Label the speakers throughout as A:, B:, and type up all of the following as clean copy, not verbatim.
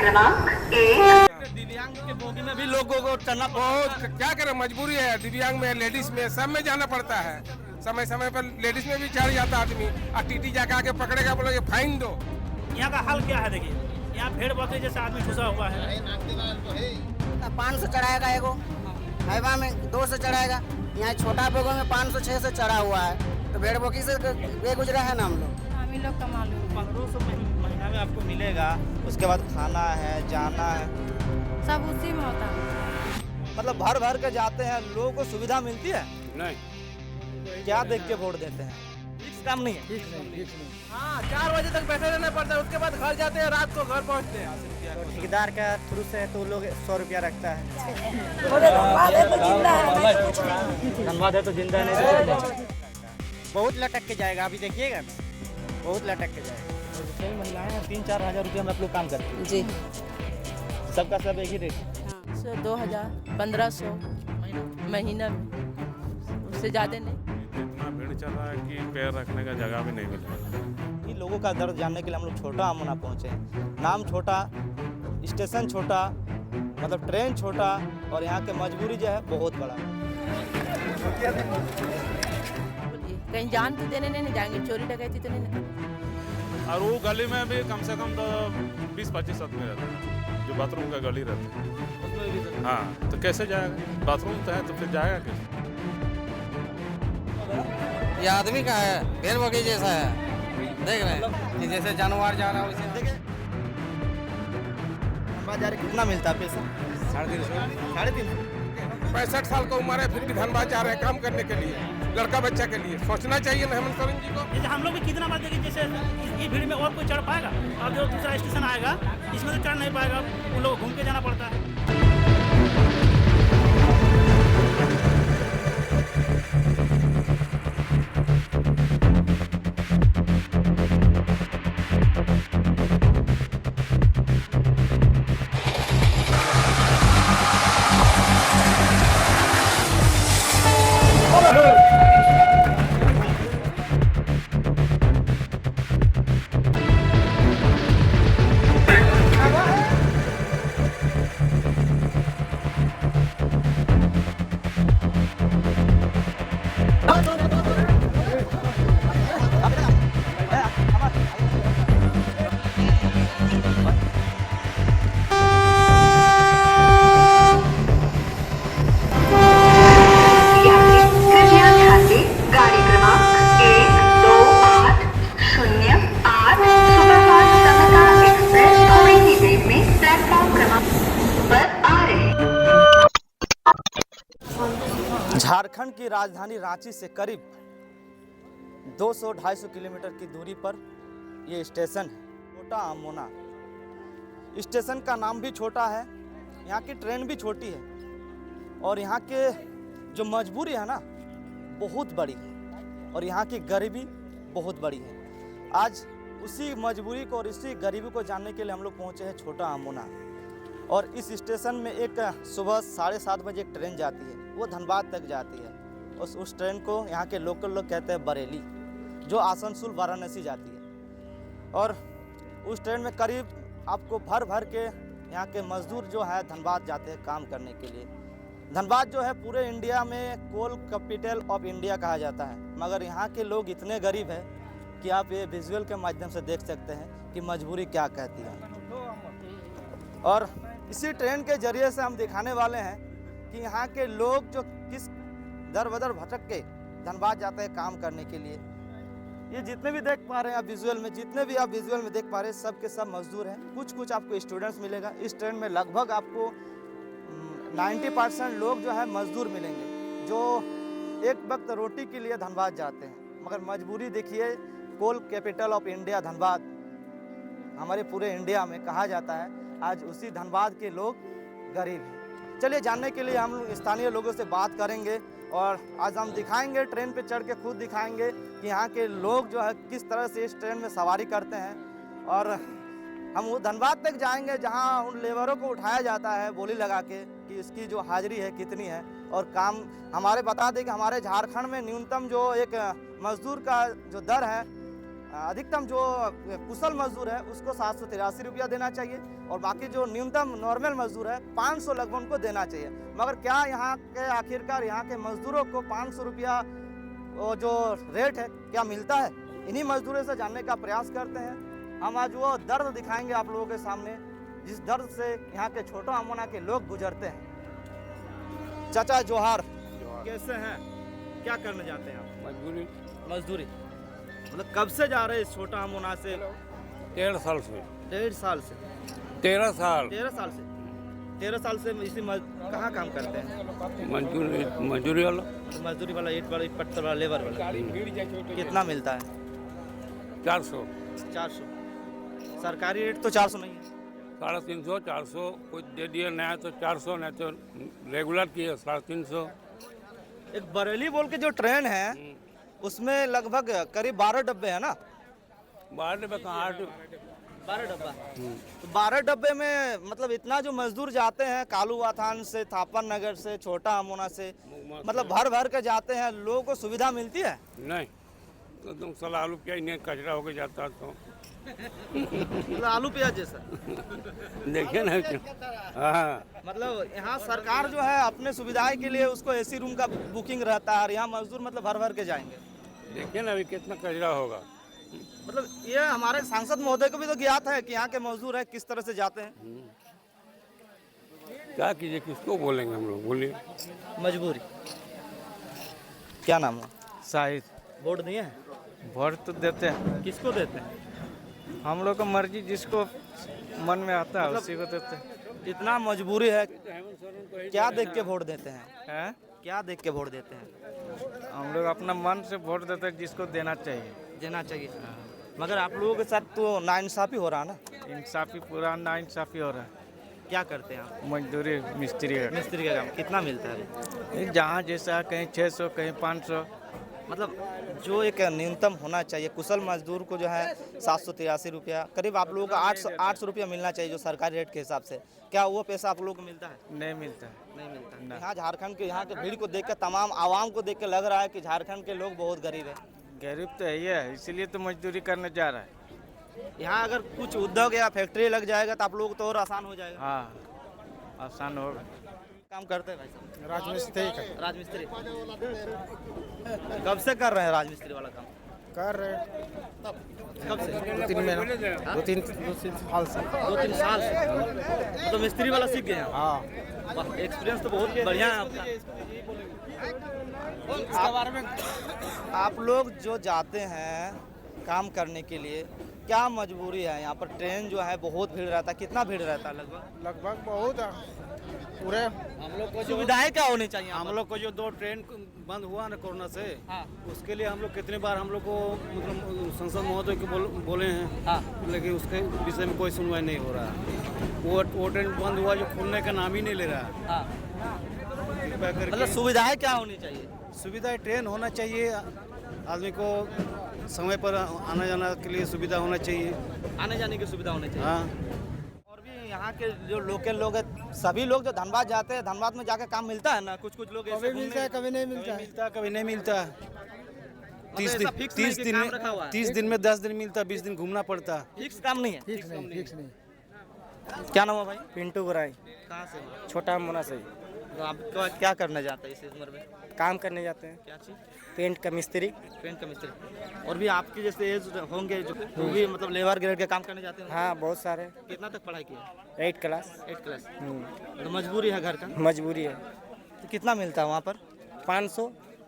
A: क्रमांक 1।
B: दिव्यांग के बोगी में भी लोगों को चढ़ना बहुत, क्या करें, मजबूरी है। दिव्यांग में, लेडीज में, सब में जाना पड़ता है। समय समय पर लेडीज में भी चढ़ जाता आदमी, और टीटी जाके आके पकड़ेगा, बोलोगे फाइन दो।
C: यहाँ का हाल क्या है? देखिए, यहाँ भेड़ बकरी जैसे आदमी घुसा हुआ है।
D: 500 चढ़ाएगा, एगो हाईवा में 200 चढ़ाएगा, यहाँ छोटा बोगो में 500-600 चढ़ा हुआ है। तो भेड़ बकरी से बेगुजरा है ना हम लोग।
E: हम ही लोग का मालूम।
C: 1500 महीना में आपको मिलेगा, उसके बाद खाना है, जाना है,
E: सब उसी में होता है।
C: मतलब भर भर के जाते हैं। लोगों को सुविधा मिलती है?
B: नहीं,
C: क्या देख के वोट देते हैं? फिक्स काम नहीं है।
B: हाँ, 4 बजे तक बैठे रहना पड़ता है, उसके बाद घर जाते हैं, रात को घर पहुँचते हैं।
C: तो ठेकेदार का थ्रू से तो लोग 100 रुपया रखता है। धनबाद है तो जिंदा नहीं। बहुत लटक के जाएगा, अभी देखिएगा, बहुत लटक के जाएगा। कई महिलाएं हैं, 3-4 हज़ार रुपये में आप लोग काम करते हैं
E: जी।
C: सबका सब एक ही रेट।
E: 2000, 1500 महीना में, उससे ज़्यादा नहीं।
F: इतना भीड़ चल रहा है कि पैर रखने का जगह भी नहीं मिल रहा।
C: इन लोगों का दर्द जानने के लिए हम लोग छोटा अमोना पहुँचे हैं। नाम छोटा, स्टेशन छोटा, मतलब ट्रेन छोटा, और यहाँ के मजबूरी जो है बहुत बड़ा।
E: कहीं जान तो देने नहीं जाएंगे, चोरी डकैती तो नहीं ना।
F: और वो गली में भी कम से कम तो 20-25 आदमी रहते हैं, जो बाथरूम का गली रहता है। हाँ, तो कैसे जाएगा? बाथरूम तो है तो फिर जाएगा कैसे?
D: ये आदमी का है, भेड़ बकरी जैसा है, देख रहे हैं कि जैसे जानवर जा रहा है वैसे।
C: देखिए बाजार कितना मिलता है पैसा? 350।
B: 65 साल का उम्र है, फिर भी धनबाद जा रहे हैं काम करने के लिए, लड़का बच्चा के लिए। सोचना चाहिए ना हेमंत सोरेन जी को।
C: जैसे हम लोग भी कितना बार देखें, जैसे ये भीड़ में और कोई चढ़ पाएगा, और जो दूसरा स्टेशन आएगा इसमें तो चढ़ नहीं पाएगा, उन लोग घूम के जाना पड़ता है। झारखंड की राजधानी रांची से करीब 200-250 किलोमीटर की दूरी पर ये स्टेशन है, छोटा अमोना। स्टेशन का नाम भी छोटा है, यहाँ की ट्रेन भी छोटी है, और यहाँ के जो मजबूरी है ना बहुत बड़ी है, और यहाँ की गरीबी बहुत बड़ी है। आज उसी मजबूरी को और इसी गरीबी को जानने के लिए हम लोग पहुँचे हैं छोटा अमोना। और इस स्टेशन में एक सुबह 7:30 बजे एक ट्रेन जाती है, वो धनबाद तक जाती है। उस ट्रेन को यहाँ के लोकल लोग कहते हैं बरेली, जो आसनसोल वाराणसी जाती है। और उस ट्रेन में करीब आपको भर भर के यहाँ के मजदूर जो है धनबाद जाते हैं काम करने के लिए। धनबाद जो है पूरे इंडिया में कोल कैपिटल ऑफ इंडिया कहा जाता है, मगर यहाँ के लोग इतने गरीब हैं कि आप ये विजुअल के माध्यम से देख सकते हैं कि मजबूरी क्या कहती है। और इसी ट्रेन के जरिए से हम दिखाने वाले हैं कि यहाँ के लोग जो किस दर बदर भटक के धनबाद जाते हैं काम करने के लिए। ये जितने भी देख पा रहे हैं आप विजुअल में, जितने भी आप विजुअल में देख पा रहे हैं, सब के सब मजदूर हैं। कुछ कुछ आपको स्टूडेंट्स मिलेगा। इस ट्रेन में लगभग आपको 90% लोग जो है मजदूर मिलेंगे, जो एक वक्त रोटी के लिए धनबाद जाते हैं। मगर मजबूरी देखिए, कोल कैपिटल ऑफ इंडिया धनबाद हमारे पूरे इंडिया में कहा जाता है, आज उसी धनबाद के लोग गरीब हैं। चलिए जानने के लिए हम स्थानीय लोगों से बात करेंगे, और आज हम दिखाएंगे, ट्रेन पे चढ़ के खुद दिखाएंगे कि यहाँ के लोग जो है किस तरह से इस ट्रेन में सवारी करते हैं। और हम वो धनबाद तक जाएंगे जहाँ उन लेबरों को उठाया जाता है बोली लगा के कि इसकी जो हाजिरी है कितनी है, और काम हमारे बता दें कि हमारे झारखंड में न्यूनतम जो एक मजदूर का जो दर है अधिकतम जो कुशल मजदूर है उसको 783 रुपया देना चाहिए और बाकी जो न्यूनतम नॉर्मल मजदूर है 500 लगभग उनको देना चाहिए। मगर क्या यहाँ के आखिरकार यहाँ के मजदूरों को 500 रुपया वो जो रेट है क्या मिलता है? इन्हीं मजदूरों से जानने का प्रयास करते हैं। हम आज वो दर्द दिखाएंगे आप लोगों के सामने जिस दर्द से यहाँ के छोटा अमोना के लोग गुजरते हैं। चाचा जोहार, कैसे हैं? क्या करने जाते हैं आप?
B: मजबूरी।
C: मजदूरी मतलब कब से जा रहे हैं इस छोटा अमोना से?
B: 13 साल से।
C: 1.5 साल से?
B: 13 साल।
C: 13 साल से? 13 साल से इसी कहाँ काम करते हैं?
B: मजदूरी वाला।
C: मजदूरी वाला, ईट वाला, पत्थर वाला, लेबर वाला। कितना मिलता है?
B: 400।
C: 400। सरकारी रेट तो 400 नहीं है।
B: 350, 400 कुछ दे दिया, नया तो 400, नहीं तो रेगुलर किया 350।
C: एक बरेली बोल के जो ट्रेन है उसमें लगभग करीब 12 डब्बे है ना?
B: 12 डब्बे कहाँ?
C: 12 डब्बा। तो 12 डब्बे में मतलब इतना जो मजदूर जाते हैं कालूवाथान से, थापर नगर से, छोटा अमोना से, मतलब भर भर के जाते हैं, लोगों को सुविधा मिलती है?
B: नहीं तो तुम साला आलू प्याज नहीं कचरा होके जाता तो
C: मतलब आलू प्याज जैसा।
B: देखिए ना। हाँ,
C: मतलब यहाँ सरकार जो है अपने सुविधाएं के लिए उसको एसी रूम का बुकिंग रहता है और यहाँ मजदूर मतलब भर भर के जाएंगे।
B: देखिए ना अभी कितना कचरा होगा।
C: मतलब ये हमारे सांसद महोदय को भी तो ज्ञात है कि यहाँ के मजदूर है किस तरह से जाते हैं।
B: क्या कीजिए, किसको बोलेंगे हम लोग, बोलिए।
C: मजबूरी। क्या नाम है?
G: शाहिद।
C: वोट दिए हैं?
G: वोट तो देते हैं,
C: किसको देते हैं?
G: हम लोग का मर्जी, जिसको मन में आता है
C: मतलब
G: उसी को देते हैं।
C: इतना मजबूरी है, क्या देख के वोट देते हैं?
G: हैं?
C: क्या देख के वोट देते हैं?
G: हम लोग अपना मन से वोट देते हैं, जिसको देना चाहिए।
C: देना चाहिए। मगर आप लोगों के साथ तो नाइंसाफी हो रहा है ना?
G: इंसाफी, पूरा ना इंसाफी हो रहा है।
C: क्या करते हैं आप?
G: मजदूरी, मिस्त्री का।
C: मिस्त्री का काम कितना मिलता है?
G: जहाँ जैसा, कहीं 600, कहीं 500।
C: मतलब जो एक न्यूनतम होना चाहिए कुशल मजदूर को जो है 783 रुपया, करीब आप लोगों का 800 रुपया मिलना चाहिए जो सरकारी रेट के हिसाब से। क्या वो पैसा आप लोगों को मिलता है?
G: नहीं मिलता है।
C: नहीं मिलता। यहाँ झारखंड के यहाँ के भीड़ को देख कर, तमाम आवाम को देख कर लग रहा है कि झारखंड के लोग बहुत गरीब है।
G: गरीब तो है ही है, इसीलिए तो मजदूरी करने जा रहा है।
C: यहाँ अगर कुछ उद्योग या फैक्ट्री लग जाएगा तो आप लोग तो और आसान हो जाएगा।
G: हाँ, आसान होगा।
C: काम करते हैं भाई साहब?
G: राजमिस्त्री
C: राजमिस्त्री। कब से कर रहे हैं राजमिस्त्री वाला काम?
G: कर रहे,
C: कब से?
G: 2-3 महीना, 2-3 साल से।
C: 2-3 साल से तो मिस्त्री वाला सीख गए हैं?
G: हाँ।
C: एक्सपीरियंस तो बहुत बढ़िया है आपका। आप लोग जो जाते हैं काम करने के लिए, क्या मजबूरी है? यहाँ पर ट्रेन जो है बहुत भीड़ रहता है। कितना भीड़ रहता है?
G: लगभग बहुत पूरे।
C: हम लोग को सुविधाएं क्या होनी चाहिए?
H: हम लोग को जो 2 ट्रेन बंद हुआ ना कोरोना से,
C: हाँ।
H: उसके लिए हम लोग कितने बार हम लोग को मतलब संसद महोदय को बोले हैं,
C: हाँ।
H: लेकिन उसके विषय में कोई सुनवाई नहीं हो रहा। वो ट्रेन बंद हुआ जो खुलने का नाम ही नहीं ले रहा।
C: हाँ।
H: कृपया
C: मतलब
H: करके
C: सुविधाएं क्या होनी चाहिए?
H: सुविधा ट्रेन होना चाहिए, आदमी को समय पर आना जाना के लिए सुविधा होना चाहिए।
C: आने जाने की सुविधा होनी चाहिए।
H: हाँ,
C: और भी यहाँ के जो लोकल लोग हैं, सभी लोग जो धनबाद जाते हैं, धनबाद में जाकर काम मिलता है ना? कुछ कुछ लोग ऐसे
G: मिलता है, कभी नहीं मिलता है।
H: मिलता कभी नहीं मिलता। 30
C: ऐसा fix नहीं कि काम रखा हुआ है?
H: 30 दिन में 10 दिन मिलता, 20 दिन घूमना पड़ता।
C: फिक्स काम नहीं है।
G: फिक्स नहीं।
C: क्या नाम है भाई?
G: पिंटू गुराई,
C: कहाँ से हो?
G: छोटा मोना से।
C: तो आप क्या करने जाते हैं इस उम्र में?
G: काम करने जाते हैं,
C: क्या चीज़?
G: पेंट का मिस्त्री।
C: पेंट का मिस्त्री। और भी आपके जैसे एज होंगे जो वो भी मतलब लेबर ग्रेड के काम करने जाते हैं?
G: हाँ, बहुत सारे।
C: कितना तक पढ़ाई किया?
G: 8 क्लास।
C: 8 क्लास। तो मजबूरी है घर का?
G: मजबूरी है।
C: तो कितना मिलता है वहाँ पर?
G: 500,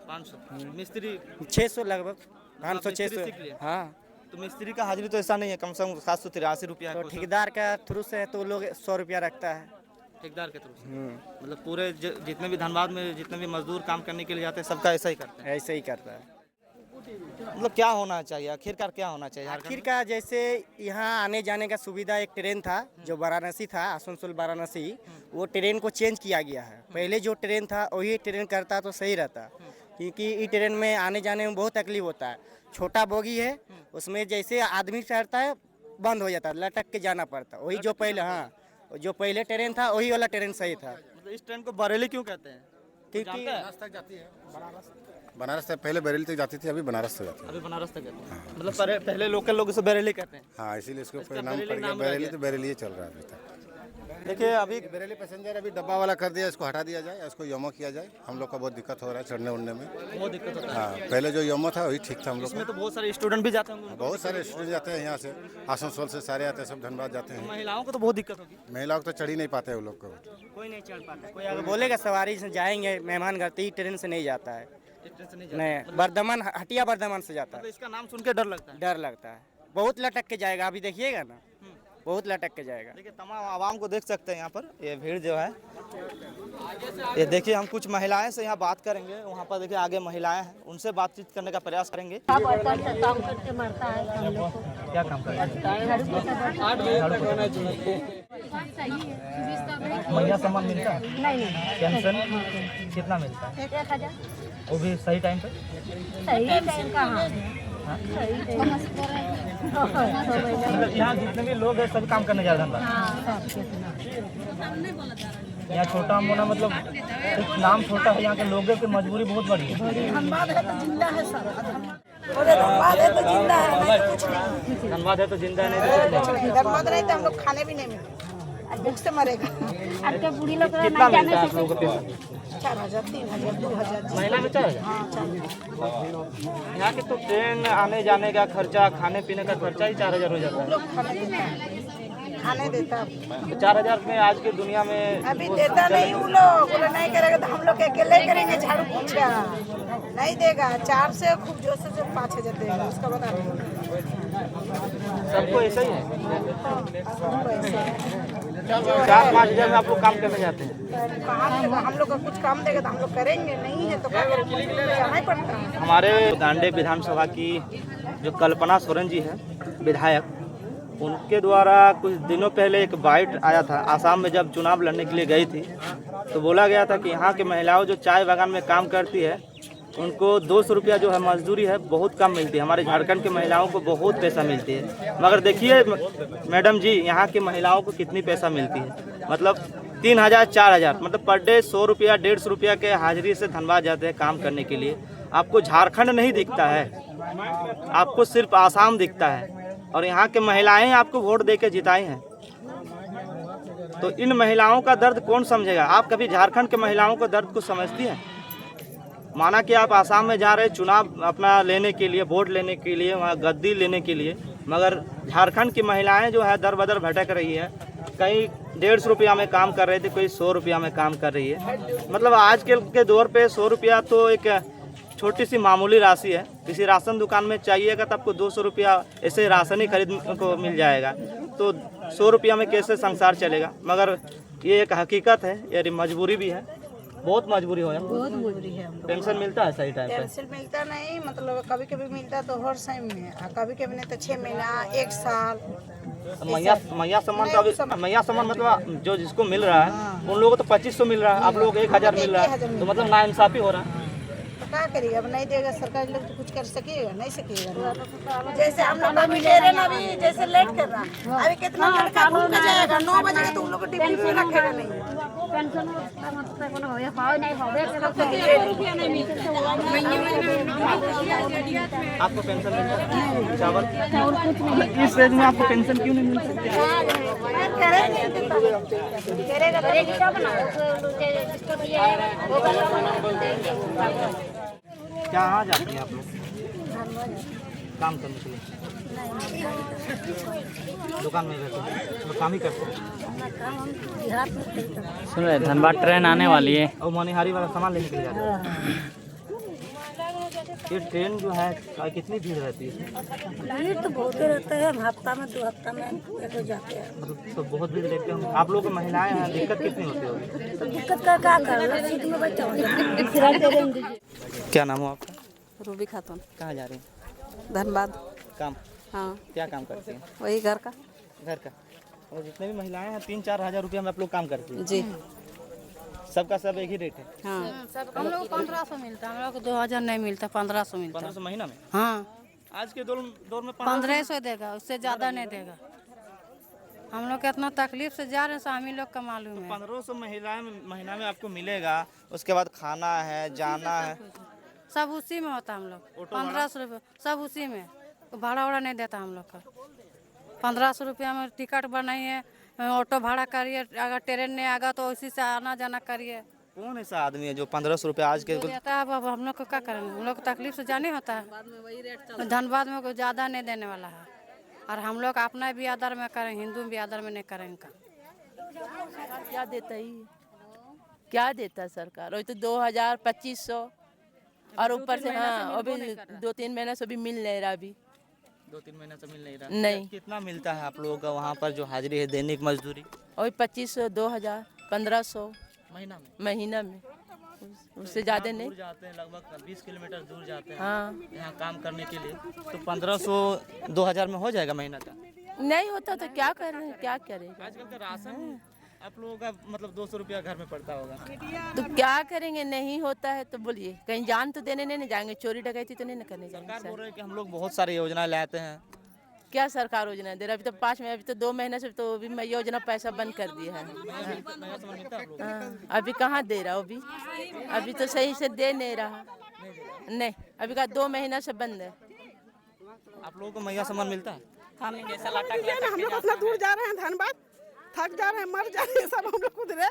C: 500। मिस्त्री
G: 600 लगभग।
C: आप
G: 500,
C: मिस्त्री
G: 600।
C: सीख लिए?
G: हाँ।
C: तो मिस्त्री का हाजिरी तो ऐसा नहीं है, कम से कम 783 रुपया
G: तो
C: है।
G: ठेकेदार का थ्रू से है तो लोग 100 रुपया रखता है।
C: ठेकेदार के थ्रू से? मतलब पूरे जितने भी धनबाद में जितने भी मजदूर काम करने के लिए जाते हैं सबका ऐसा ही करते हैं?
G: ऐसे ही करता है।
C: मतलब क्या होना चाहिए आखिरकार, क्या होना चाहिए?
G: आखिर का जैसे यहाँ आने जाने का सुविधा, एक ट्रेन था जो वाराणसी था, आसनसोल वाराणसी, वो ट्रेन को चेंज किया गया है। पहले जो ट्रेन था वही ट्रेन करता तो सही रहता, क्योंकि इस ट्रेन में आने जाने में बहुत तकलीफ होता है। छोटा बोगी है, उसमें जैसे आदमी चढ़ता है बंद हो जाता है, लटक के जाना पड़ता। वही जो पहले, हाँ, जो पहले ट्रेन था वही वाला ट्रेन सही था।
C: मतलब इस ट्रेन को बरेली क्यों कहते हैं?
G: क्योंकि
I: बनारस से पहले बरेली तक जाती थी, अभी बनारस से जाती है।
C: अभी बनारस तक जाते हैं। मतलब पहले लोकल लोग इसे बरेली कहते हैं।
I: हाँ, इसीलिए इसको
C: इसका
I: नाम
C: बरेली
I: पड़ गया
C: नाम
I: बरेली,
C: रह
I: तो बरेली ही चल रहा है अभी तक।
C: देखिए अभी
I: बरेली पैसेंजर अभी डब्बा वाला कर दिया, इसको हटा दिया जाए, इसको योमो किया जाए। हम लोग का बहुत दिक्कत हो रहा है चढ़ने उड़ने में।
C: बहुत दिक्कत होता है।
I: हाँ, पहले जो योमो था वही ठीक था हम लोग
C: इसमें
I: का।
C: तो बहुत सारे स्टूडेंट भी जाते होंगे।
I: बहुत सारे स्टूडेंट जाते हैं यहाँ से, आसनसोल से सारे आते हैं, सब धनबाद जाते हैं।
C: महिलाओं को तो बहुत दिक्कत होगी।
I: महिलाओं को तो चढ़ ही नहीं पाते हैं वो लोग को।
G: कोई नहीं चढ़ पाता। कोई अगर बोलेगा सवारी से जाएंगे मेहमान घर, तो ट्रेन से नहीं जाता है। नहीं, बर्धमान, हटिया बर्धमान से जाता है।
C: तो इसका नाम सुन के डर लगता है।
G: डर लगता है, बहुत लटक के जाएगा। अभी देखिएगा ना, बहुत लटक के जाएगा।
C: देखिए तमाम आवाम को देख सकते हैं यहाँ पर, ये भीड़ जो है। ये देखिए हम कुछ महिलाएं से यहाँ बात करेंगे। वहाँ पर देखिए आगे महिलाएं हैं, उनसे बातचीत करने का प्रयास करेंगे।
J: काम करके मरता है हम लोग को।
C: क्या काम कर रहे महिला सम्मान मिलता है?
J: नहीं
C: पेंशन कितना मिलता है?
J: 1000।
C: वो भी सही टाइम पे?
J: सही टाइम कहाँ? सही टाइम
C: मतलब यहाँ जितने भी लोग हैं सब काम करने जा रहे हैं। यहाँ छोटा मोना मतलब एक नाम छोटा है, यहाँ के लोगों की मजबूरी बहुत बड़ी है।
J: धनबाद है तो जिंदा है सर। धनबाद है तो जिंदा है, नहीं तो कुछ नहीं।
C: धनबाद है तो जिंदा नहीं।
J: धनबाद नहीं तो हम लोग खाने भी नहीं मिलते, भूख से मरेगा। अब तो बूढ़ी लोग
C: कितना मिलता है आप लोगों को पेंशन?
J: 4000, 3000, 2000।
C: महीना में 4000? यहाँ के तो ट्रेन आने जाने का खर्चा, खाने पीने का खर्चा ही 4000 हो जाता है।
J: लोग खाने देता है।
C: 4000 में आज की दुनिया में
J: अभी देता नहीं वो लोग, बोले नहीं करेगा तो हम लोग अकेले करेंगे झाड़ू पोछा। नहीं देगा, 4 से खूब जोश से 5000 देगा, उसका बता
C: सबको ऐसा ही है।
J: सबको ऐसे है।
C: 4-5 हजार में आप लोग काम करने जाते हैं।
J: कहाँ हम लोग का कुछ काम देगा तो हम लोग करेंगे, नहीं है तो क्या करेंगे, जाना ही पड़ता है।
C: हमारे दांडे विधानसभा की जो कल्पना सोरेन जी है विधायक, उनके द्वारा कुछ दिनों पहले एक बाइट आया था। आसाम में जब चुनाव लड़ने के लिए गई थी तो बोला गया था कि यहाँ की महिलाओं जो चाय बागान में काम करती है उनको 200 रुपया जो है मजदूरी है बहुत कम मिलती है। हमारे झारखंड की महिलाओं को बहुत पैसा मिलती है। मगर देखिए मैडम जी, यहाँ की महिलाओं को कितनी पैसा मिलती है, मतलब 3000 4000, मतलब पर डे 100 रुपया 150 रुपया के हाजिरी से धनबाद जाते हैं काम करने के लिए। आपको झारखंड नहीं दिखता है, आपको सिर्फ आसाम दिखता है। और यहाँ के महिलाएं आपको वोट दे के जिताई हैं, तो इन महिलाओं का दर्द कौन समझेगा? आप कभी झारखंड के महिलाओं को दर्द को समझती हैं? माना कि आप आसाम में जा रहे चुनाव अपना लेने के लिए, वोट लेने के लिए, वहाँ गद्दी लेने के लिए, मगर झारखंड की महिलाएं जो है दर बदर भटक रही है। कहीं 150 रुपया में काम कर रहे थे, कोई 100 रुपया में काम कर रही है। मतलब आज के दौर पे 100 रुपया तो एक छोटी सी मामूली राशि है। किसी राशन दुकान में चाहिएगा तो आपको 200 रुपया ऐसे राशन ही खरीदने को मिल जाएगा। तो 100 रुपया में कैसे संसार चलेगा? मगर ये एक हकीकत है, ये मजबूरी भी है, बहुत मजबूरी हो।
J: बहुत मजबूरी है।
C: पेंशन मिलता है सही टाइम पे?
J: पेंशन मिलता नहीं, मतलब कभी कभी मिलता तो हर टाइम में, कभी कभी नहीं तो 6 महीना 1 साल।
C: मैया सम्मान तो अभी मैया सम्मान मतलब जो जिसको मिल रहा है उन लोगों को तो 2500 मिल रहा है, आप लोगों को 1000 मिल रहा है, तो मतलब नाइंसाफी हो रहा है।
J: तो क्या करिएगा, अब नहीं देगा सरकार लोग तो कुछ कर सकेगा नहीं सकेगा। जैसे हम लोग अभी ले रहे ना, अभी जैसे लेट कर रहा, अभी कितना लड़का घूम के जाएगा, 9 बजेगा तो उन लोग को टिफिन में रखेगा नहीं।
C: आपको पेंशन मिलता है? चावल इस रेंज में आपको पेंशन क्यों नहीं मिल सकती? कहाँ जाती हैं आप लोग काम करने के लिए? दुकान में रहते हैं, तो काम ही करते हैं।
K: सुन रहे, धनबाद ट्रेन आने वाली है
C: और मनिहारी वाला सामान लेने के लिए जाते हैं। ये ट्रेन जो है कितनी भीड़ रहती है?
J: भीड़ तो बहुत रहता है, हफ्ता में 2 हफ्ता में एक हो जाते हैं।
C: मतलब तो बहुत भीड़ देखते हैं आप लोग। महिलाएं हैं, दिक्कत कितनी होती होगी?
J: तो दिक्कत का क्या कर रहे, सीट में बैठे हो।
C: क्या नाम हो आपका?
E: रूबी खातून।
C: कहाँ जा रही हैं?
E: धनबाद।
C: काम?
E: हाँ,
C: क्या काम करती हैं?
E: वही घर का।
C: घर का। और जितने भी महिलाएं हैं 3-4 हज़ार रुपया में आप लोग काम करती हैं?
E: जी,
C: सबका सब एक ही रेट है?
E: हाँ। हम लोग 1500 मिलता है, हम लोग को 2000 नहीं मिलता, 1500 मिलता है।
C: 1500 महीना में?
E: हाँ,
C: आज के दौर में
E: 1500 देगा, उससे ज़्यादा नहीं देगा। हम लोग इतना तकलीफ से जा रहे हैं, हम ही लोग का मालूम है।
C: 1500 महीना में आपको मिलेगा, उसके बाद खाना है, जाना है,
E: सब उसी में होता हम लोग 1500 रुपये सब उसी में, भाड़ा वाड़ा नहीं देता हम लोग का। 1500 रुपया में टिकट बनाइए, ऑटो भाड़ा करिए, अगर ट्रेन नहीं आएगा तो उसी से आना जाना करिए।
C: कौन ऐसा आदमी है जो 1500 रुपये आज के
E: देता है? अब हम लोग को क्या करेंगे, हम लोग को तकलीफ से जाने होता है। धनबाद में कोई ज़्यादा नहीं देने वाला है, और हम लोग अपना भी आदर में करें, हिंदू भी आदर में नहीं करेंगे।
L: क्या देता ही, क्या देता सरकार? वही तो 2000 2500 और ऊपर से हाँ अभी 2-3 महीने से भी मिल नहीं रहा। अभी
C: 2-3 महीने से मिल नहीं रहा।
L: नहीं।
C: कितना मिलता है आप लोगों का वहाँ पर जो हाजिरी है, दैनिक मजदूरी?
L: वही 2500 2000 1500 महीना में, उससे ज़्यादा नहीं।
C: दूर जाते हैं, लगभग 20 किलोमीटर दूर जाते हैं
L: हाँ
C: यहाँ काम करने के लिए, तो 1500-2000 में हो जाएगा महीना का?
L: नहीं होता तो क्या करें, क्या करेंगे?
C: आजकल का राशन आप लोगों का मतलब 200 रुपया घर में पड़ता होगा,
L: तो क्या करेंगे? नहीं होता है तो बोलिए, कहीं जान तो देने नहीं जाएंगे, चोरी डकैती तो नहीं न करने जाएंगे।
C: सरकार बोल रहे हैं कि हम लोग बहुत सारी योजना लाते हैं।
L: क्या सरकार योजना दे रहा? अभी तो 5 में, अभी तो 2 महीने से तो अभी योजना पैसा बंद कर दिया है। हाँ, अभी कहाँ दे रहा? अभी तो सही से दे नहीं रहा। नहीं, अभी का 2 महीना से बंद है।
C: आप लोगों को मैया सामान मिलता है?
J: हम लोग अपना दूर जा रहे हैं, धनबाद थक जा रहे हैं, मर जा रहे हैं सब हम लोग खुद रहे।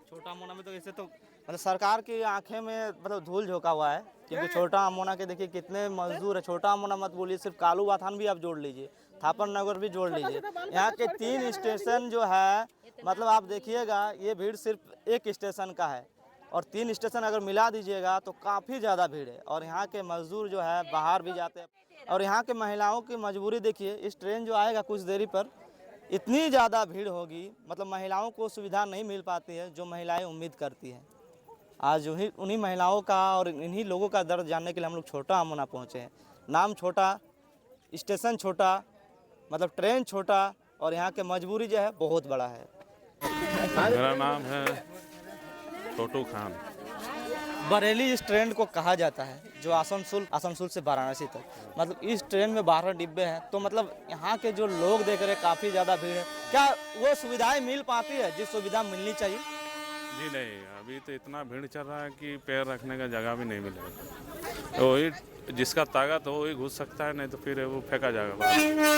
C: छोटा मोना में तो ऐसे तो मतलब सरकार की आंखें में मतलब धूल झोंका हुआ है, क्योंकि छोटा मोना के देखिए कितने मजदूर है। छोटा मोना मत बोलिए, सिर्फ कालू बाथान भी आप जोड़ लीजिए, थापर नगर भी जोड़ लीजिए। यहाँ के 3 स्टेशन जो है, मतलब आप देखिएगा ये भीड़ सिर्फ एक स्टेशन का है, और 3 स्टेशन अगर मिला दीजिएगा तो काफ़ी ज़्यादा भीड़ है। और यहाँ के मजदूर जो है बाहर भी जाते हैं, और यहाँ के महिलाओं की मजबूरी देखिए। इस ट्रेन जो आएगा कुछ देरी पर, इतनी ज़्यादा भीड़ होगी, मतलब महिलाओं को सुविधा नहीं मिल पाती है जो महिलाएं उम्मीद करती हैं। आज उन्हीं महिलाओं का और इन्हीं लोगों का दर्द जानने के लिए हम लोग छोटा अमोना पहुँचे हैं। नाम छोटा, स्टेशन छोटा, मतलब ट्रेन छोटा, और यहाँ के मजबूरी जो है बहुत बड़ा है।
F: मेरा नाम है छोटू खान।
C: बरेली इस ट्रेन को कहा जाता है, जो आसनसोल से वाराणसी तक, मतलब इस ट्रेन में 12 डिब्बे हैं। तो मतलब यहाँ के जो लोग देख रहे काफ़ी ज़्यादा भीड़ है। क्या वो सुविधाएं मिल पाती है जिस सुविधा मिलनी चाहिए?
F: जी नहीं, अभी तो इतना भीड़ चल रहा है कि पैर रखने का जगह भी नहीं मिलेगा। तो वही जिसका ताकत हो वही घुस सकता है, नहीं तो फिर वो फेंका जाएगा बाहर। इतना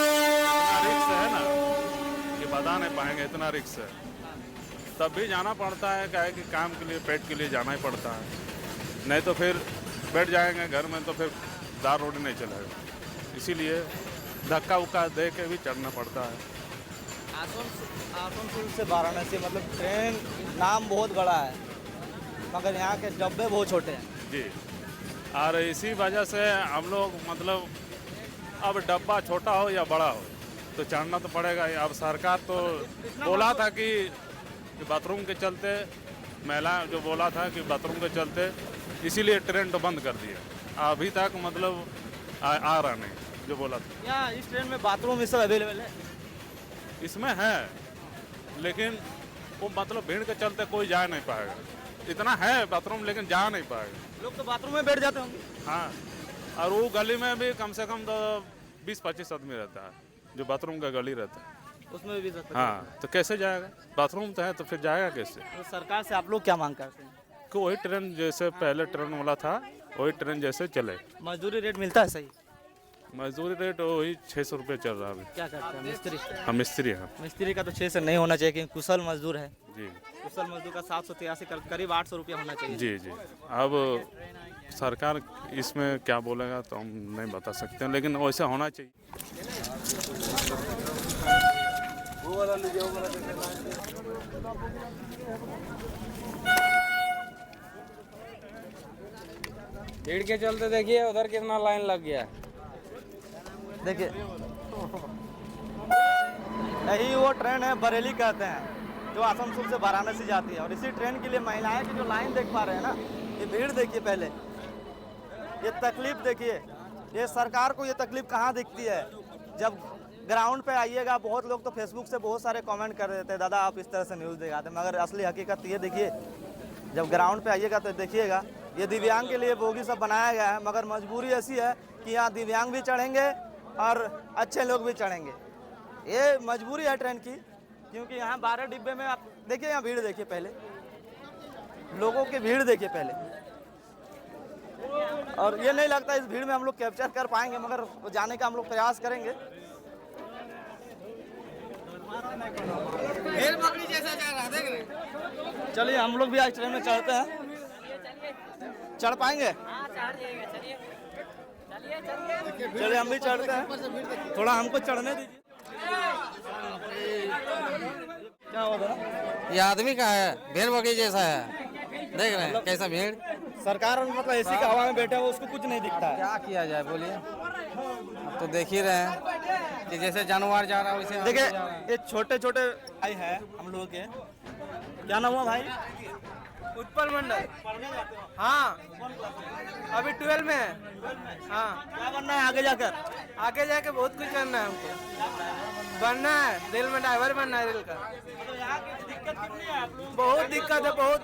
F: रिक्स है ना कि बता नहीं पाएंगे, इतना रिक्स है। तब भी जाना पड़ता है, क्या है कि काम के लिए, पेट के लिए जाना ही पड़ता है, नहीं तो फिर बैठ जाएंगे घर में तो फिर दार रोटी नहीं चलेगा। इसीलिए धक्का उक्का दे के भी चढ़ना पड़ता है।
C: आसनसोल से वाराणसी मतलब ट्रेन नाम बहुत बड़ा है, मगर यहाँ के डब्बे बहुत छोटे हैं।
F: जी, और इसी वजह से हम लोग मतलब अब डब्बा छोटा हो या बड़ा हो तो चढ़ना तो पड़ेगा ही। अब सरकार तो बोला था कि बाथरूम के चलते, महिला जो बोला था कि बाथरूम के चलते इसीलिए ट्रेन तो बंद कर दिया। अभी तक मतलब आ रहा नहीं जो बोला था।
C: क्या इस ट्रेन में बाथरूम इस सब अवेलेबल है?
F: इसमें है, लेकिन वो मतलब भीड़ के चलते कोई जा नहीं पाएगा। इतना है बाथरूम, लेकिन जा नहीं पाएगा।
C: लोग तो बाथरूम में बैठ जाते होंगे।
F: हाँ, और वो गली में भी कम से कम तो 20-25 आदमी रहता है, जो बाथरूम का गली रहता है
C: उसमें भी।
F: हाँ, तो कैसे जाएगा? बाथरूम तो है तो फिर जाएगा कैसे?
C: तो सरकार से आप लोग क्या मांग करते हैं?
F: कि वही ट्रेन जैसे पहले ट्रेन वाला था वही ट्रेन जैसे चले।
C: मजदूरी रेट मिलता है सही?
F: मजदूरी रेट वही 600 रुपये चल रहा है अभी।
C: क्या करते हैं मिस्त्री?
F: हम मिस्त्री हैं।
C: मिस्त्री का तो 6 से नहीं होना चाहिए, क्योंकि कुशल मजदूर है।
F: जी,
C: कुशल मजदूर का 783 करीब 800 रुपया होना चाहिए।
F: जी जी। अब सरकार इसमें क्या बोलेगा तो हम नहीं बता सकते हैं, लेकिन वैसा होना चाहिए।
B: भीड़ के चलते देखिए उधर कितना लाइन लग गया।
C: देखिए यही वो ट्रेन है, बरेली कहते हैं, जो आसनसोल से वाराणसी जाती है। और इसी ट्रेन के लिए महिलाएं की जो लाइन देख पा रहे हैं ना, ये भीड़ देखिए, पहले ये तकलीफ देखिए। ये सरकार को ये तकलीफ कहाँ दिखती है? जब ग्राउंड पे आइएगा, बहुत लोग तो फेसबुक से बहुत सारे कमेंट कर देते हैं, दादा आप इस तरह से न्यूज़ दिखाते हैं, मगर असली हकीकत ये देखिए। जब ग्राउंड पे आइएगा तो देखिएगा, ये दिव्यांग के लिए बोगी सब बनाया गया है, मगर मजबूरी ऐसी है कि यहाँ दिव्यांग भी चढ़ेंगे और अच्छे लोग भी चढ़ेंगे। ये मजबूरी है ट्रेन की, क्योंकि यहाँ 12 डिब्बे में आप देखिए, यहाँ भीड़ देखिए, पहले लोगों की भीड़ देखिए। पहले और ये नहीं लगता इस भीड़ में हम लोग कैप्चर कर पाएंगे, मगर जाने का हम लोग प्रयास करेंगे। चलिए हम लोग भी आज ट्रेन में चढ़ते हैं, चढ़ पाएंगे? चलिए हम भी चढ़ते हैं, थोड़ा हमको चढ़ने दीजिए। क्या होगा?
G: ये आदमी का है, भेड़ बकरी जैसा है, देख रहे हैं कैसा भीड़।
C: सरकार मतलब एसी का हवा में बैठा हुआ उसको कुछ नहीं दिखता है।
G: क्या किया जाए बोलिए, अब तो देख ही रहे हैं कि जैसे जानवर जा रहा है वैसे।
C: देखिए ये छोटे छोटे भाई है हम लोगों के, क्या नाम हुआ भाई?
G: उत्पल मंडल। हाँ अभी 12 में है। हाँ
C: क्या बनना है आगे जाकर?
G: आगे जाके बहुत कुछ करना है हमको, बनना है रेल में ड्राइवर बनना है रेल का। बहुत दिक्कत है, बहुत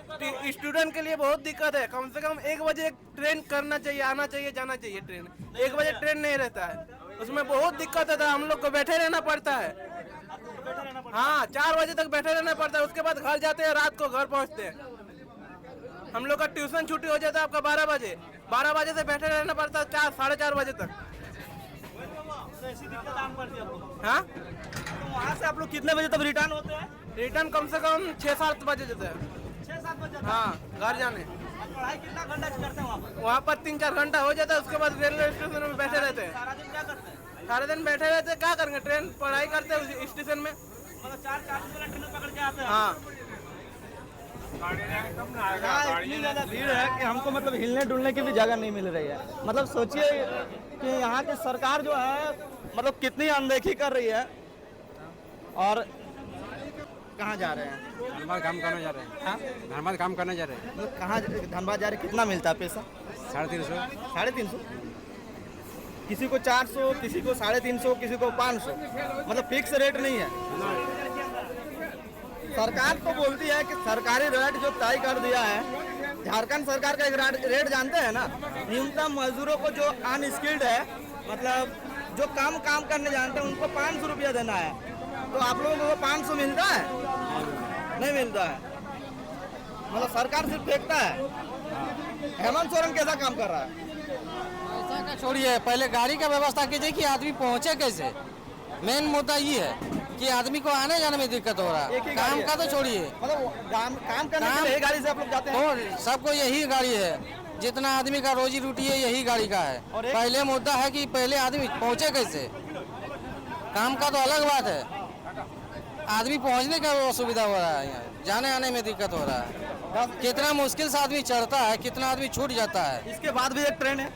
G: स्टूडेंट के लिए बहुत दिक्कत है। कम से कम 1 बजे एक ट्रेन करना चाहिए, आना चाहिए, जाना चाहिए ट्रेन। 1 बजे ट्रेन नहीं रहता है, उसमें बहुत दिक्कत है। हम लोग को बैठे रहना पड़ता है। हाँ 4 बजे तक बैठे रहना पड़ता है, उसके बाद घर जाते हैं, रात को घर पहुँचते हैं। हम लोग का ट्यूशन छुट्टी हो जाता है आपका 12 बजे, 12 बजे से बैठे रहना पड़ता है 4 साढ़े 4 बजे तक। हाँ
C: तो वहाँ से आप लोग कितने बजे तक रिटर्न होते हैं?
G: रिटर्न कम से कम 6-7 बजे देते हैं।
C: 6-7 बजे?
G: हाँ घर जाने।
C: पढ़ाई कितना घंटा करते हैं वहाँ पर?
G: वहाँ पर 3-4 घंटा हो जाता है, उसके बाद रेलवे स्टेशन में बैठे रहते हैं।
C: सारा दिन क्या करते हैं?
G: सारे दिन बैठे रहते हैं, क्या करेंगे? ट्रेन पढ़ाई करते हैं उस स्टेशन में।
C: मतलब 4:40 वाला ट्रेन पकड़ के आते हैं?
G: हाँ
C: यहाँ इतनी ज़्यादा भीड़ है कि हमको मतलब हिलने डुलने की भी जगह नहीं मिल रही है। मतलब सोचिए कि यहाँ की सरकार जो है मतलब कितनी अनदेखी कर रही है। और कहाँ जा रहे हैं?
G: धनबाद काम करने जा रहे हैं।
C: हाँ
G: धनबाद काम करने जा रहे हैं।
C: मतलब कहाँ धनबाद जा रहे हैं? कितना मिलता है पैसा?
G: 350।
C: 350? किसी को 400, किसी को 350, किसी को 500, मतलब फिक्स रेट नहीं है। सरकार तो बोलती है कि सरकारी रेट जो तय कर दिया है, झारखंड सरकार का एक रेट जानते हैं ना, न्यूनतम मजदूरों को जो अनस्किल्ड है, मतलब जो काम करने जानते हैं उनको 500 रुपया देना है। तो आप लोगों को 500 मिलता है? नहीं मिलता है। मतलब सरकार सिर्फ फेंकता है। हेमंत सोरेन कैसा काम कर रहा है?
G: ऐसा का छोड़िए, पहले गाड़ी का व्यवस्था कीजिए कि आदमी पहुँचे कैसे। मेन मुद्दा ये है कि आदमी को आने जाने में दिक्कत हो रहा है। काम का तो छोड़िए,
C: मतलब काम करने के लिए गाड़ी से आप लोग जाते हैं?
G: और सबको यही गाड़ी है, जितना आदमी का रोजी रोटी है यही गाड़ी का है। पहले मुद्दा है कि पहले आदमी पहुँचे कैसे। काम का तो अलग बात है, आदमी पहुँचने का असुविधा हो रहा है, यहाँ जाने आने में दिक्कत हो रहा है। कितना मुश्किल से आदमी चढ़ता है, कितना आदमी छूट जाता है।
C: इसके बाद भी एक ट्रेन है?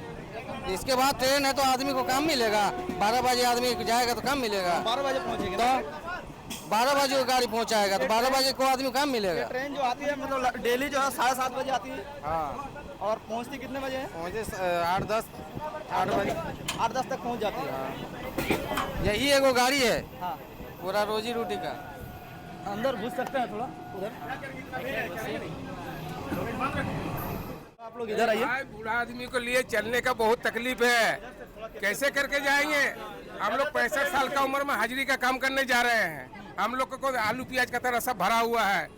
G: इसके बाद ट्रेन है तो आदमी को काम मिलेगा। 12 बजे आदमी जाएगा तो काम मिलेगा।
C: 12 बजे पहुँचेगा
G: तो 12 बजे गाड़ी पहुंचाएगा तो 12 बजे को आदमी काम मिलेगा।
C: ट्रेन जो आती है मतलब डेली जो है 7:30 बजे आती है।
G: हाँ
C: और पहुंचती कितने बजे है?
G: पहुँचे 8-10 बजे
C: 8-10 तक पहुंच जाती है।
G: यही एगो गाड़ी है
C: हाँ
G: पूरा रोजी रोटी का।
C: अंदर घुस सकते हैं थोड़ा उधर? आप लोग इधर आइए।
B: बूढ़ा आदमी को लिए चलने का बहुत तकलीफ है, कैसे करके जाएंगे? हम लोग 65 साल का उम्र में हाजिरी का काम करने जा रहे हैं। हम लोग को आलू प्याज का तरह सब भरा हुआ है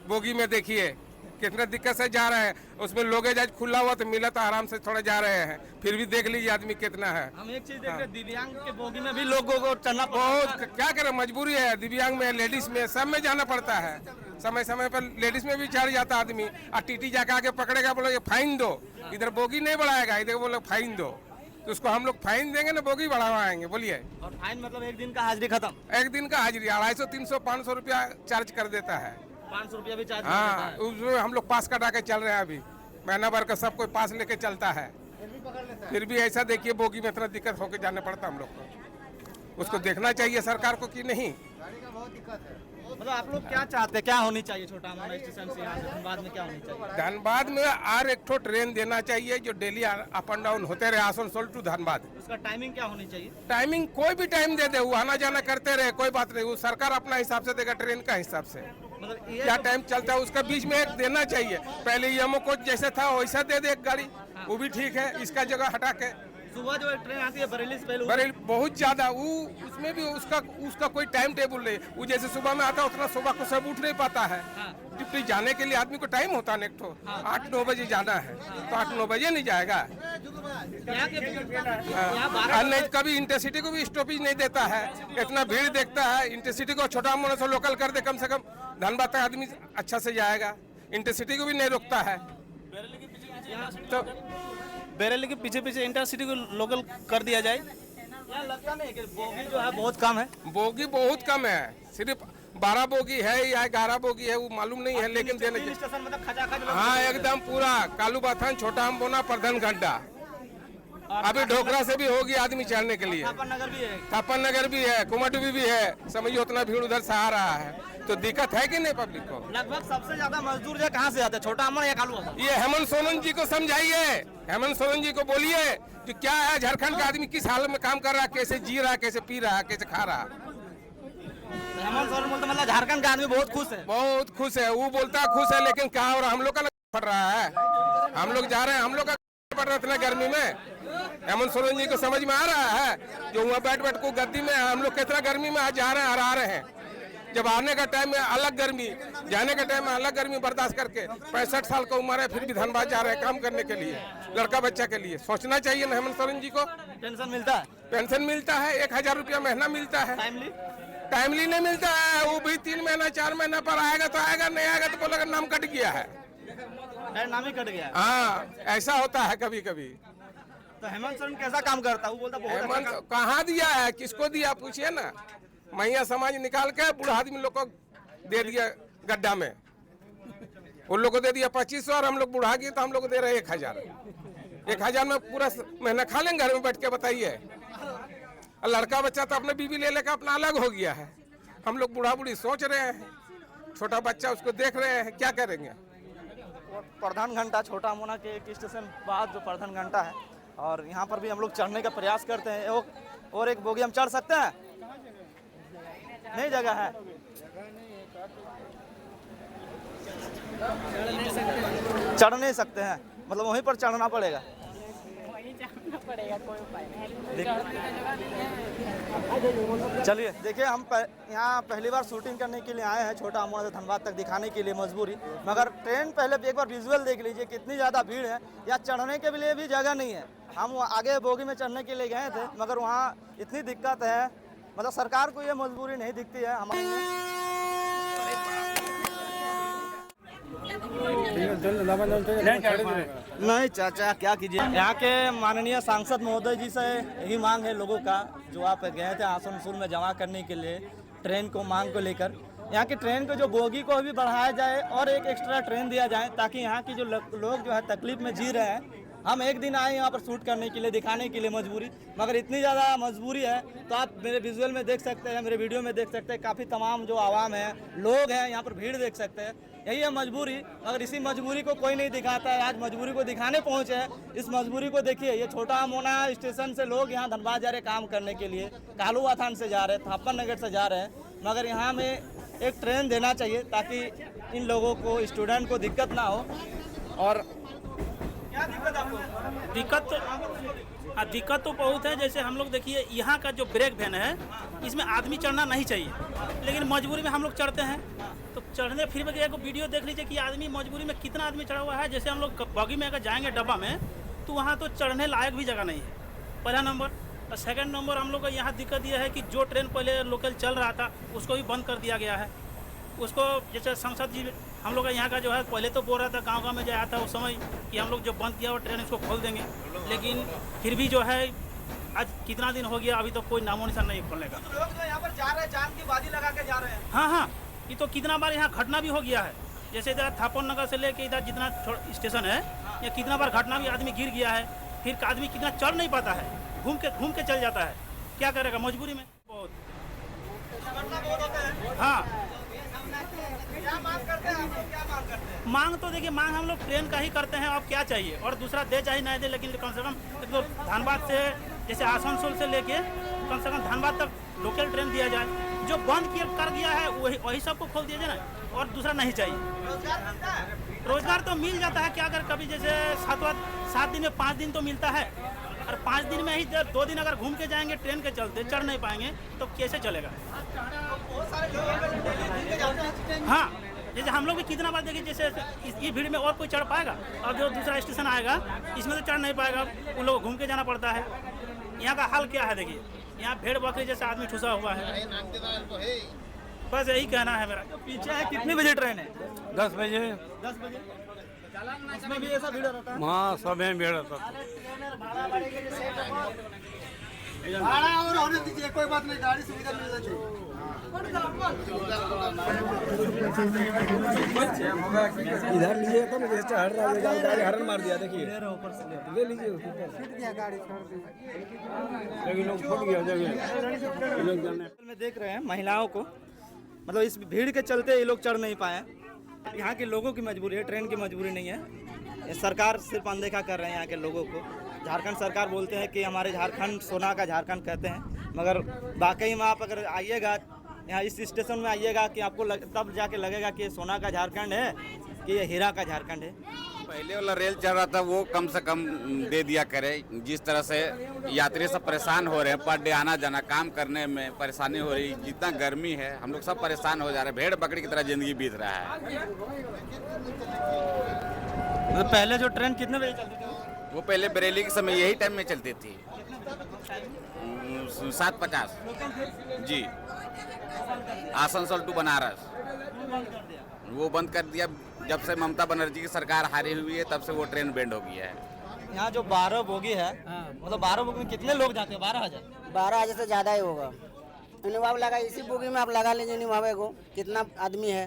B: बोगी में, देखिए कितना दिक्कत से जा रहे हैं। उसमें लोगेज आज खुला हुआ तो मिला तो आराम से थोड़ा जा रहे हैं, फिर भी देख लीजिए आदमी कितना है।
C: हम एक चीज देख रहे हैं, दिव्यांग के बोगी में भी लोगों को चलना
B: बहुत, क्या करें, मजबूरी है। दिव्यांग में, लेडीज में, सब में जाना पड़ता है। समय समय पर लेडीज में भी चढ़ जाता आदमी, और टीटी जाकर आगे पकड़ेगा, बोलो ये फाइन दो। इधर बोगी नहीं बढ़ाएगा, इधर बोलो फाइन दो, तो उसको हम लोग फाइन देंगे ना, बोगी बढ़ावाएंगे। बोलिए।
C: और फाइन मतलब एक दिन का हाजिरी खत्म?
B: एक दिन का हाजिरी 250, 300, 500 रुपया चार्ज कर देता है।
C: 500 रुपया भी चार्ज?
B: हाँ उसमें हम लोग पास कटा के चल रहे हैं अभी, महीना भर का सब कोई पास लेके चलता है। फिर भी ऐसा देखिए बोगी में इतना दिक्कत होकर जाना पड़ता हम लोग को। उसको देखना चाहिए सरकार को कि नहीं।
C: मतलब आप लोग क्या चाहते हैं, क्या होनी चाहिए छोटा हमारा स्टेशन से यहाँ से धनबाद में क्या होनी चाहिए?
B: धनबाद में और एक ठो ट्रेन देना चाहिए जो डेली अप एंड डाउन होते रहे, आसनसोल टू धनबाद।
C: उसका टाइमिंग क्या होनी चाहिए?
B: टाइमिंग कोई भी टाइम दे दे, वो आना जाना करते रहे, कोई बात नहीं। वो सरकार अपना हिसाब से देगा, ट्रेन का हिसाब से
C: मतलब
B: क्या टाइम चलता है उसका बीच में एक देना चाहिए। पहले यमो को जैसे था वैसा दे दे एक गाड़ी, वो भी ठीक है। इसका जगह हटा के
C: सुबह जो ट्रेन आती है बरेली से पहले
B: बरेली बहुत ज्यादा वो उसमें भी उसका कोई टाइम टेबल नहीं। वो जैसे सुबह में आता है उतना सुबह को सब उठ नहीं पाता है। ड्यूटी जाने के लिए आदमी को टाइम होता है, 8-9 बजे जाना है तो 8-9 बजे नहीं जाएगा। नहीं कभी इंटरसिटी को भी स्टॉपेज नहीं देता है, इतना भीड़ देखता है। इंटरसिटी को छोटा मोटा से लोकल कर दे, कम से कम धनबाद तक आदमी अच्छा से जाएगा। इंटरसिटी को भी नहीं रोकता है। तो
C: बरेली के पीछे पीछे इंटरसिटी को लोकल कर दिया जाए। यहाँ लगता नहीं कि बोगी जो है बहुत कम है।
B: बोगी बहुत कम है, सिर्फ 12 बोगी है या 11 बोगी है वो मालूम नहीं है, लेकिन देने के
C: स्टेशन मतलब खचाखच।
B: हाँ एकदम पूरा कालूबाथान, छोटा अम्बोना, प्रधान घंटा। अभी ढोकरा से भी होगी आदमी चढ़ने के लिए।
C: थापन नगर भी है,
B: थापन नगर भी है, कुमारडुबी भी है। समझिए उतना भीड़ उधर से आ रहा है तो दिक्कत है कि नहीं पब्लिक को।
C: लगभग सबसे ज्यादा मजदूर जो कहाँ से आते हैं, छोटा अमन या कालूबाथान?
B: ये हेमंत सोरेन जी को समझाइए, हेमंत सोरेन जी को बोलिए कि क्या है झारखंड का आदमी किस हाल में काम कर रहा है, कैसे जी रहा है, कैसे पी रहा है, कैसे खा रहा है।
C: हेमंत सोरेन बोलते मतलब झारखंड का आदमी बहुत खुश है।
B: बहुत खुश है, वो बोलता है खुश है, लेकिन क्या हो रहा है, हम लोग का पड़ रहा है। हम लोग जा रहे हैं, हम लोग का पड़ रहा है इतना गर्मी में। हेमंत सोरेन जी को समझ में आ रहा है जो वहाँ बैठ को गद्दी में हम लोग कितना गर्मी में आज जा रहे हैं और आ रहे हैं। जब आने का टाइम में अलग गर्मी, जाने का टाइम में अलग गर्मी बर्दाश्त करके 65 साल का उम्र है फिर भी धनबाद जा रहे हैं काम करने के लिए, लड़का बच्चा के लिए। सोचना चाहिए ना हेमंत सोरेन जी को।
C: पेंशन मिलता है?
B: पेंशन मिलता है, 1000 रुपया महीना मिलता है। टाइमली नहीं मिलता है, वो भी 3 महीना 4 महीना पर आएगा तो आएगा, नहीं आएगा तो बोलेगा नाम कट गया है।
C: नाम ही कट गया।
B: हाँ ऐसा होता है कभी कभी।
C: तो हेमंत सोरेन कैसा काम करता है? वो बोलता बहुत
B: हेमंत कहाँ दिया है, किसको दिया पूछिए ना। मैया समाज निकाल के बूढ़ा आदमी लोग को दे दिया गड्ढा में, उन लोग को दे दिया 2500 और हम लोग बुढ़ा गए तो हम लोग को दे रहे 1000। 1000 में पूरा महीना खा लेंगे घर में बैठ के, बताइए। और लड़का बच्चा तो अपने बीवी ले लेकर अपना अलग हो गया है। हम लोग बूढ़ा बूढ़ी सोच रहे हैं, छोटा बच्चा उसको देख रहे हैं, क्या करेंगे।
C: प्रधान घंटा छोटा अमोना के एक स्टेशन बाद जो प्रधान घंटा है, और यहाँ पर भी हम लोग चढ़ने का प्रयास करते हैं। और एक बोगी हम चढ़ सकते हैं? नहीं जगह है, चढ़ नहीं सकते हैं, मतलब वहीं पर चढ़ना पड़ेगा। कोई उपाय नहीं। चलिए देखिए, हम यहाँ पहली बार शूटिंग करने के लिए आए हैं छोटा अमोना से धनबाद तक, दिखाने के लिए मजबूरी। मगर ट्रेन पहले एक बार विजुअल देख लीजिए कितनी ज़्यादा भीड़ है। या चढ़ने के लिए भी जगह नहीं है। हम आगे बोगी में चढ़ने के लिए गए थे मगर वहाँ इतनी दिक्कत है, मतलब सरकार को ये मजबूरी नहीं दिखती है हमारे में। नहीं चाचा क्या कीजिए, यहाँ के माननीय सांसद महोदय जी से यही मांग है लोगों का, जो आप गए थे आसनसोल में जमा करने के लिए ट्रेन को मांग को लेकर। यहाँ की ट्रेन को जो बोगी को भी बढ़ाया जाए और एक एक्स्ट्रा ट्रेन दिया जाए, ताकि यहाँ की जो लोग जो है तकलीफ में जी रहे हैं। हम एक दिन आए यहाँ पर शूट करने के लिए, दिखाने के लिए मजबूरी, मगर इतनी ज़्यादा मजबूरी है तो आप मेरे विजुअल में देख सकते हैं, मेरे वीडियो में देख सकते हैं। काफ़ी तमाम जो आवाम है, लोग हैं, यहाँ पर भीड़ देख सकते हैं। यही है मजबूरी, मगर इसी मजबूरी को कोई नहीं दिखाता है। आज मजबूरी को दिखाने पहुँचे हैं। इस मजबूरी को देखिए, ये छोटा अमोना स्टेशन से लोग यहाँ धनबाद जा रहे काम करने के लिए, कालूबाथान से जा रहे हैं, थापन नगर से जा रहे हैं। मगर यहाँ में एक ट्रेन देना चाहिए ताकि इन लोगों को, स्टूडेंट को दिक्कत ना हो। और क्या दिक्कत आपको?
M: दिक्कत तो बहुत है। जैसे हम लोग देखिए, यहाँ का जो ब्रेक वैन है इसमें आदमी चढ़ना नहीं चाहिए, लेकिन मजबूरी में हम लोग चढ़ते हैं। तो चढ़ने फिर भी एक वीडियो देख लीजिए कि आदमी मजबूरी में कितना आदमी चढ़ा हुआ है। जैसे हम लोग बगी में अगर जाएंगे डब्बा में तो वहाँ तो चढ़ने लायक भी जगह नहीं है, पहला नंबर। और सेकंड नंबर, हम लोग का यहाँ दिक्कत यह है कि जो ट्रेन पहले लोकल चल रहा था उसको भी बंद कर दिया गया है। उसको जैसे सांसद जी हम लोग का यहाँ का जो है पहले तो बोल रहा था, गांव में जाया था उस समय कि हम लोग जो बंद किया वो ट्रेन इसको खोल देंगे, लेकिन फिर भी जो है आज कितना दिन हो गया अभी तो कोई नामो निशान नहीं खोलने का।
C: तो लोग जो यहाँ पर जा रहे हैं, जान की बाजी लगा के जा रहे हैं।
M: हाँ, ये तो कितना बार यहाँ घटना भी हो गया है। जैसे इधर थापन नगर से लेके इधर जितना स्टेशन है, या कितना बार घटना भी, आदमी गिर गया है, फिर आदमी कितना चढ़ नहीं पाता है, घूम के चल जाता है। क्या करेगा मजबूरी में बहुत। हाँ,
C: क्या मांग करते हैं आप लोग? क्या मांग करते हैं?
M: मांग तो देखिए, मांग हम लोग ट्रेन का ही करते हैं। अब क्या चाहिए, और दूसरा दे चाहे नहीं दे, लेकिन कम से कम तो धनबाद से, जैसे आसनसोल से लेके कम से कम धनबाद तक लोकल ट्रेन दिया जाए। जो बंद कर दिया है वही सबको खोल दिया जाए ना, और दूसरा नहीं चाहिए।
C: रोजगार मिलता है?
M: रोजगार तो मिल जाता है, क्या अगर कभी जैसे 7 दिन में 5 दिन तो मिलता है, और 5 दिन में ही 2 दिन अगर घूम के जाएंगे ट्रेन के चलते चढ़ नहीं पाएंगे तो कैसे चलेगा। हाँ, जैसे हम लोग भी कितना बार देखिए, जैसे ये भीड़ में और कोई चढ़ पाएगा, और जो दूसरा स्टेशन आएगा इसमें तो चढ़ नहीं पाएगा, उन लोगों को घूम के जाना पड़ता है। यहाँ का हाल क्या है, देखिए यहाँ भेड़ बकरी जैसे आदमी ठुसा हुआ है। बस यही कहना है मेरा।
C: पीछे है, कितने बजे ट्रेन है?
H: 10 बजे।
C: 10 बजे उसमें भी ऐसा भीड़ रहता है?
H: हाँ, सब में भीड़ रहता है।
G: भाड़ा और होने दीजिए, कोई बात नहीं, गाड़ी सुविधा मिलना चाहिए।
H: इधर लीजिए तो मुझे चढ़ रहा है, गाड़ी हॉर्न मार दिया, देखिए ले लीजिए, छूट गया गाड़ी, छोड़ दी, लेकिन लोग फट गया जगह। लोग
C: में देख रहे हैं महिलाओं को, मतलब इस भीड़ के चलते ये लोग चढ़ नहीं पाए। यहाँ के लोगों की मजबूरी है, ट्रेन की मजबूरी नहीं है। ये सरकार सिर्फ अनदेखा कर रहे हैं यहाँ के लोगों को। झारखंड सरकार बोलते हैं कि हमारे झारखंड सोना का झारखंड कहते हैं, मगर वाकई में आप अगर आइएगा यहाँ इस स्टेशन में आइएगा कि आपको तब जाके लगेगा कि ये सोना का झारखंड है कि ये हीरा का झारखंड है।
N: पहले वाला रेल चल रहा था वो कम से कम दे दिया करे। जिस तरह से यात्री सब परेशान हो रहे हैं, पर डे आना जाना काम करने में परेशानी हो रही, जितना गर्मी है हम लोग सब परेशान हो जा रहे हैं। भेड़ बकरी की तरह जिंदगी बीत रहा है।
C: तो पहले जो ट्रेन कितने बजे चलती थी?
N: वो पहले बरेली के समय यही टाइम में चलती थी, 7:50 जी। आसनसोल टू बनारस वो बंद कर दिया। जब से ममता बनर्जी की सरकार हारी हुई है तब से वो ट्रेन बैंड हो गया है।
C: यहाँ जो 12 बोगी है, मतलब 12 बोगी में कितने लोग जाते हैं? 12,000।
D: 12,000 से ज़्यादा ही होगा। इनोवा लगा, इसी बोगी में आप लगा लीजिए इनोवा को, कितना आदमी है।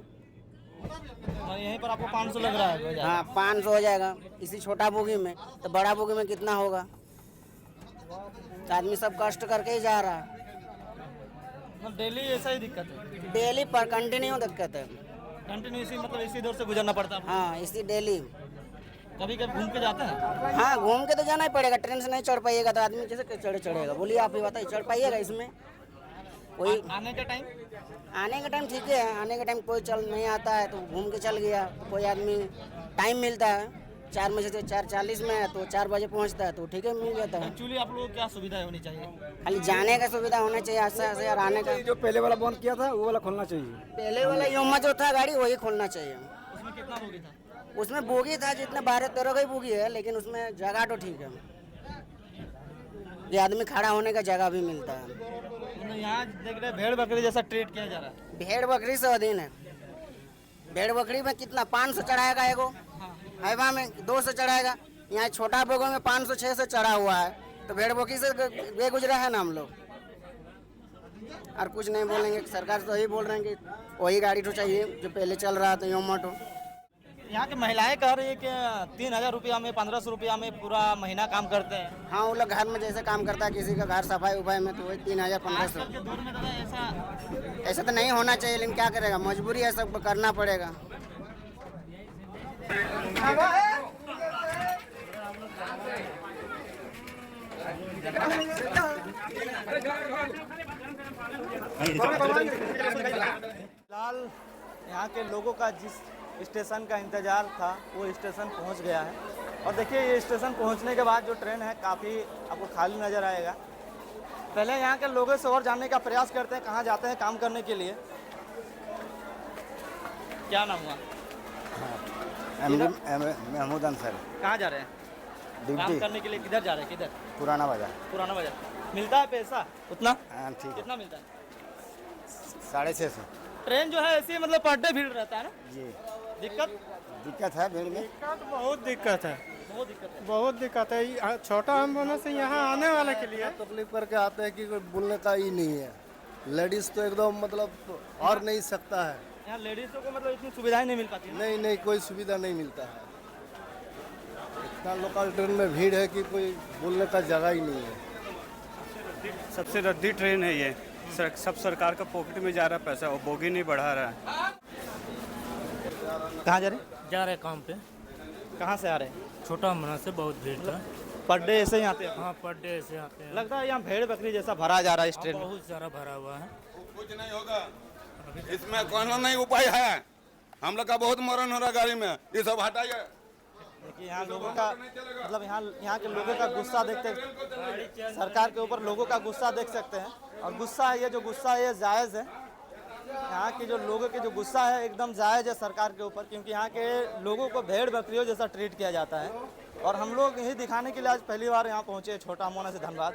C: और यहीं पर आपको 500 लग रहा है?
D: हाँ, 500 हो जाएगा इसी छोटा बोगी में, तो बड़ा बोगी में कितना होगा? तो आदमी सब कष्ट करके ही जा रहा है।
C: डेली ऐसा ही दिक्कत है?
D: डेली पर कंटिन्यू दिक्कत है।
C: कंटिन्यू इसी मतलब इसी दौर से गुजरना पड़ता है?
D: हाँ, इसी डेली।
C: कभी कभी घूम के जाते हैं?
D: हाँ, घूम के तो जाना ही पड़ेगा। ट्रेन से नहीं चढ़ पाइएगा तो आदमी कैसे चढ़ेगा? बोलिए आप ही बताइए, चढ़ पाइएगा इसमें? कोई
C: आने का टाइम?
D: आने का टाइम ठीक है, आने का टाइम कोई चल नहीं आता है तो घूम के चल गया। तो कोई आदमी टाइम मिलता है 4 बजे से 4:40 में है तो 4 बजे पहुंचता है तो ठीक है, मिल जाता है।
C: एक्चुअली आप लोगों को क्या सुविधा होनी चाहिए?
D: खाली जाने का सुविधा होना चाहिए आस्ते आस्ते, और आने का
H: जो पहले वाला बंद किया था वो वाला खोलना चाहिए।
D: पहले वाला योमा जो था गाड़ी वही खोलना चाहिए।
C: उसमें कितना बोगी था?
D: उसमें बोगी था जितने 12-13 का ही बोगी है, लेकिन उसमें जगह तो ठीक है, ये आदमी खड़ा होने का जगह भी मिलता है।
C: यहाँ देख रहे भेड़ बकरी जैसा ट्रीट किया जा रहा है।
D: भेड़ बकरी से अधीन है। भेड़ बकरी में कितना 500 चढ़ाएगा एगो, हैवा में 200 चढ़ाएगा। यहाँ छोटा बोगो में 500-600 से चढ़ा हुआ है, तो भेड़ बकरी से बेगुजरा है ना हम लोग। और कुछ नहीं बोलेंगे, सरकार तो यही बोल रहे हैं कि वही गाड़ी तो चाहिए जो पहले चल रहा था, योमा तो।
C: यहाँ की महिलाएं कह रही है कि 3,000 रुपया में 1,500 रुपया में पूरा महीना काम करते हैं।
D: हाँ, वो लोग घर में जैसे काम करता है, किसी का घर सफाई उफाई में, तो वही 3,000-1,500। ऐसा तो नहीं होना चाहिए, लेकिन क्या करेगा, मजबूरी है, सबको करना पड़ेगा।
C: फिलहाल यहाँ के लोगों का जिस स्टेशन का इंतज़ार था वो स्टेशन पहुँच गया है। और देखिए ये स्टेशन पहुँचने के बाद जो ट्रेन है काफ़ी आपको खाली नज़र आएगा। पहले यहाँ के लोगों से और जानने का प्रयास करते हैं कहाँ जाते हैं काम करने के लिए। क्या नाम हुआ?
I: महमूद अंसर।
C: कहाँ जा रहे हैं काम करने के लिए? किधर जा रहे हैं? किधर?
I: पुराना बाजार।
C: पुराना बाजार। मिलता है पैसा उतना?
I: ठीक है।
C: कितना मिलता है?
I: 650।
C: ट्रेन जो है ऐसी मतलब पर डे भीड़ रहता है ना
I: जी।
C: दिक्कत
I: है भीड़ में?
H: बहुत दिक्कत है,
C: बहुत दिक्कत है।
H: बहुत दिक्कत है। छोटा एम्बुलेंस से यहाँ आने वाले के लिए
G: तकलीफ करके आते हैं कि कोई बोलने का ही नहीं है। लेडीज तो एकदम मतलब और नहीं सकता है।
C: यहाँ लेडीजों को मतलब इतनी सुविधाएं नहीं मिल पाती है?
G: नहीं, कोई सुविधा नहीं मिलता है। इतना लोकल ट्रेन में भीड़ है कि कोई बोलने का जगह ही नहीं है।
H: सबसे रद्दी ट्रेन है ये। सब सरकार का पॉकेट में जा रहा है पैसा, वो बोगी नहीं बढ़ा रहा है।
C: कहाँ जा रहे?
K: जा रहे काम पे।
C: कहाँ से आ रहे हैं?
K: छोटा मना से बहुत भीड़ था।
C: पर डे ऐसे ही आते हैं?
K: हाँ, पर डे ऐसे आते हैं।
C: लगता है यहाँ भेड़ बकरी जैसा भरा जा रहा है इस ट्रेन में।
K: बहुत सारा भरा हुआ है।
N: कुछ नहीं होगा इसमें, कौन नहीं उपाय है। हम लोग का बहुत मरण हो रहा है गाड़ी में, ये सब हटाइए।
C: देखिए यहाँ लोगों का मतलब यहाँ के लोगों का गुस्सा देखते, सरकार के ऊपर लोगों का गुस्सा देख सकते हैं। और गुस्सा है, ये जो गुस्सा है ये जायज़ है। यहाँ के जो लोगों के जो गुस्सा है एकदम जायज़ है सरकार के ऊपर, क्योंकि यहाँ के लोगों को भेड़ बकरियों जैसा ट्रीट किया जाता है। और हम लोग यही दिखाने के लिए आज पहली बार यहाँ पहुँचे छोटा अमोना से धनबाद